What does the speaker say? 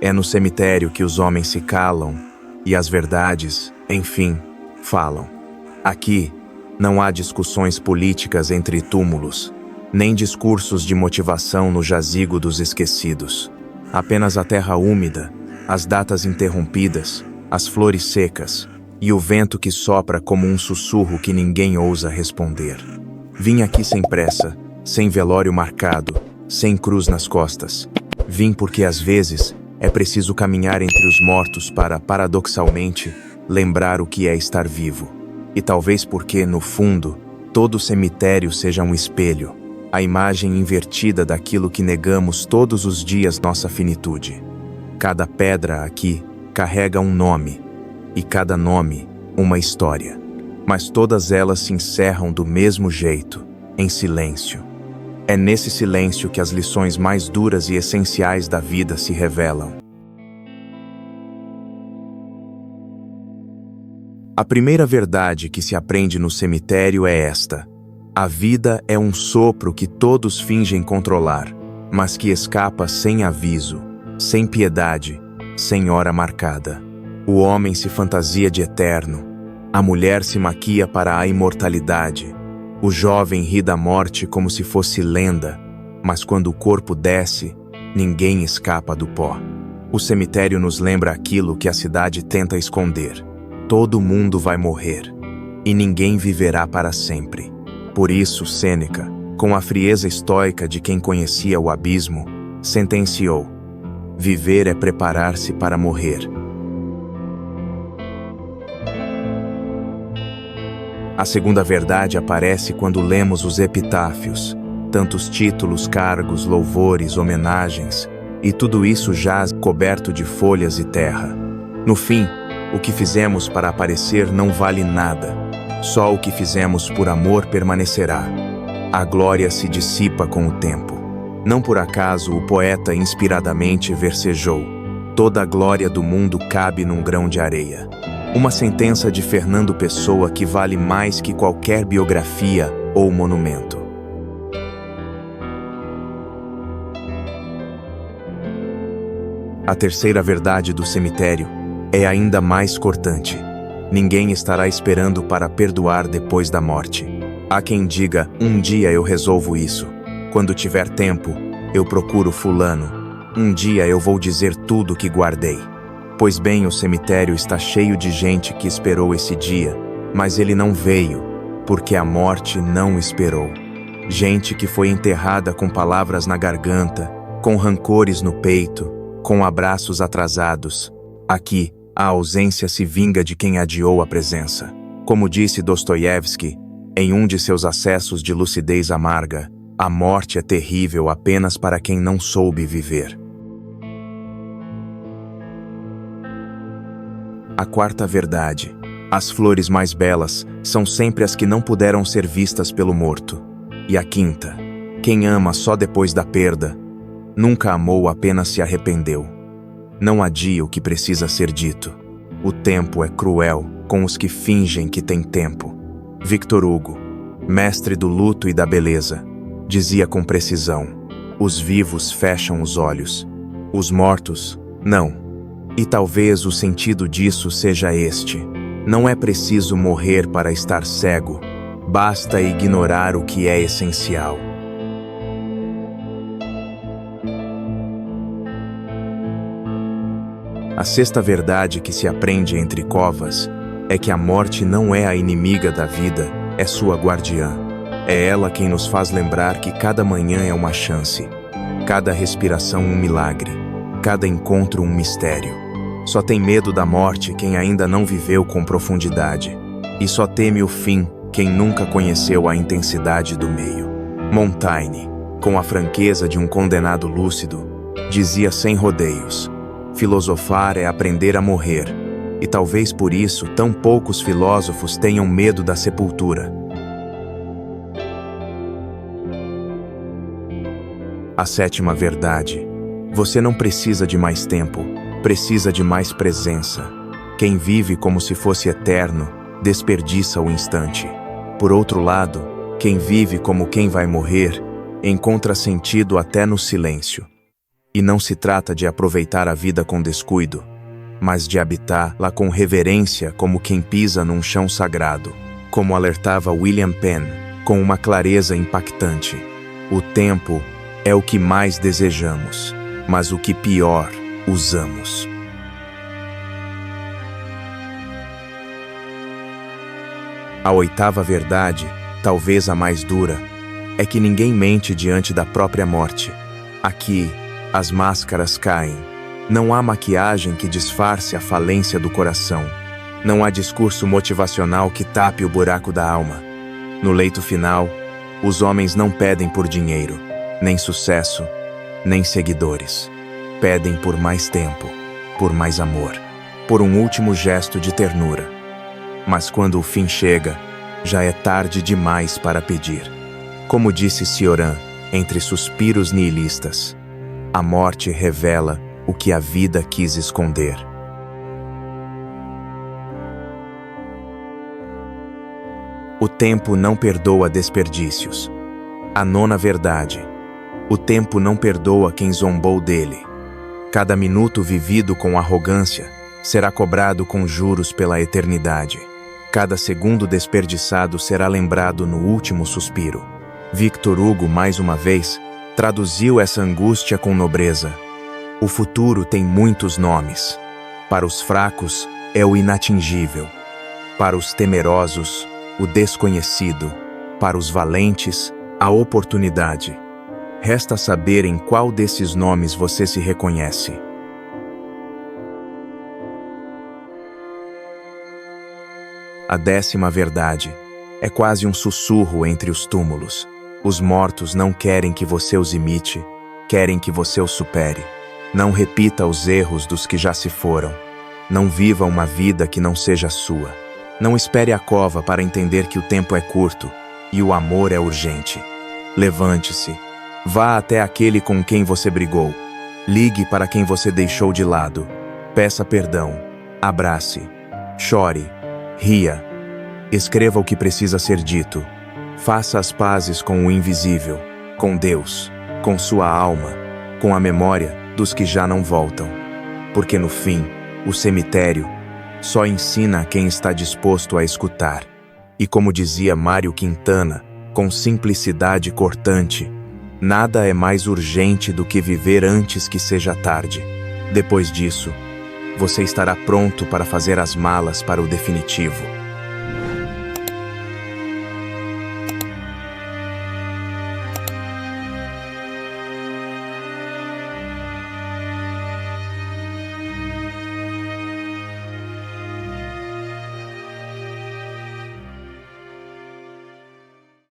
É no cemitério que os homens se calam e as verdades, enfim, falam. Aqui não há discussões políticas entre túmulos, nem discursos de motivação no jazigo dos esquecidos. Apenas a terra úmida, as datas interrompidas, as flores secas e o vento que sopra como um sussurro que ninguém ousa responder. Vim aqui sem pressa, sem velório marcado, sem cruz nas costas. Vim porque às vezes é preciso caminhar entre os mortos para, paradoxalmente, lembrar o que é estar vivo. E talvez porque, no fundo, todo cemitério seja um espelho, a imagem invertida daquilo que negamos todos os dias nossa finitude. Cada pedra aqui carrega um nome, e cada nome uma história. Mas todas elas se encerram do mesmo jeito, em silêncio. É nesse silêncio que as lições mais duras e essenciais da vida se revelam. A primeira verdade que se aprende no cemitério é esta: a vida é um sopro que todos fingem controlar, mas que escapa sem aviso, sem piedade, sem hora marcada. O homem se fantasia de eterno, a mulher se maquia para a imortalidade, o jovem ri da morte como se fosse lenda, mas quando o corpo desce, ninguém escapa do pó. O cemitério nos lembra aquilo que a cidade tenta esconder. Todo mundo vai morrer, e ninguém viverá para sempre. Por isso, Sêneca, com a frieza estoica de quem conhecia o abismo, sentenciou: viver é preparar-se para morrer. A segunda verdade aparece quando lemos os epitáfios, tantos títulos, cargos, louvores, homenagens, e tudo isso jaz coberto de folhas e terra. No fim, o que fizemos para aparecer não vale nada. Só o que fizemos por amor permanecerá. A glória se dissipa com o tempo. Não por acaso o poeta inspiradamente versejou: toda a glória do mundo cabe num grão de areia. Uma sentença de Fernando Pessoa que vale mais que qualquer biografia ou monumento. A terceira verdade do cemitério é ainda mais cortante. Ninguém estará esperando para perdoar depois da morte. Há quem diga: um dia eu resolvo isso. Quando tiver tempo, eu procuro fulano. Um dia eu vou dizer tudo que guardei. Pois bem, o cemitério está cheio de gente que esperou esse dia, mas ele não veio, porque a morte não esperou. Gente que foi enterrada com palavras na garganta, com rancores no peito, com abraços atrasados. Aqui, a ausência se vinga de quem adiou a presença. Como disse Dostoiévski, em um de seus acessos de lucidez amarga, a morte é terrível apenas para quem não soube viver. A quarta verdade: as flores mais belas são sempre as que não puderam ser vistas pelo morto. E a quinta: quem ama só depois da perda, nunca amou, apenas se arrependeu. Não adia o que precisa ser dito. O tempo é cruel com os que fingem que tem tempo. Victor Hugo, mestre do luto e da beleza, dizia com precisão: os vivos fecham os olhos, os mortos, não. E talvez o sentido disso seja este: não é preciso morrer para estar cego, basta ignorar o que é essencial. A sexta verdade que se aprende entre covas é que a morte não é a inimiga da vida, é sua guardiã. É ela quem nos faz lembrar que cada manhã é uma chance, cada respiração um milagre, cada encontro um mistério. Só tem medo da morte quem ainda não viveu com profundidade, e só teme o fim quem nunca conheceu a intensidade do meio. Montaigne, com a franqueza de um condenado lúcido, dizia sem rodeios: filosofar é aprender a morrer, e talvez por isso tão poucos filósofos tenham medo da sepultura. A sétima verdade: você não precisa de mais tempo, precisa de mais presença. Quem vive como se fosse eterno, desperdiça o instante. Por outro lado, quem vive como quem vai morrer, encontra sentido até no silêncio. E não se trata de aproveitar a vida com descuido, mas de habitá-la com reverência como quem pisa num chão sagrado. Como alertava William Penn, com uma clareza impactante: o tempo é o que mais desejamos, mas o que pior usamos. A oitava verdade, talvez a mais dura, é que ninguém mente diante da própria morte. Aqui, as máscaras caem. Não há maquiagem que disfarce a falência do coração. Não há discurso motivacional que tape o buraco da alma. No leito final, os homens não pedem por dinheiro, nem sucesso, nem seguidores. Pedem por mais tempo, por mais amor, por um último gesto de ternura. Mas quando o fim chega, já é tarde demais para pedir. Como disse Cioran, entre suspiros nihilistas, a morte revela o que a vida quis esconder. O tempo não perdoa desperdícios. A nona verdade: o tempo não perdoa quem zombou dele. Cada minuto vivido com arrogância será cobrado com juros pela eternidade. Cada segundo desperdiçado será lembrado no último suspiro. Victor Hugo, mais uma vez, traduziu essa angústia com nobreza. O futuro tem muitos nomes. Para os fracos, é o inatingível. Para os temerosos, o desconhecido. Para os valentes, a oportunidade. Resta saber em qual desses nomes você se reconhece. A 10ª verdade é quase um sussurro entre os túmulos. Os mortos não querem que você os imite, querem que você os supere. Não repita os erros dos que já se foram. Não viva uma vida que não seja sua. Não espere a cova para entender que o tempo é curto e o amor é urgente. Levante-se. Vá até aquele com quem você brigou. Ligue para quem você deixou de lado. Peça perdão. Abrace. Chore. Ria. Escreva o que precisa ser dito. Faça as pazes com o invisível, com Deus, com sua alma, com a memória dos que já não voltam. Porque no fim, o cemitério só ensina a quem está disposto a escutar. E como dizia Mário Quintana, com simplicidade cortante, nada é mais urgente do que viver antes que seja tarde. Depois disso, você estará pronto para fazer as malas para o definitivo.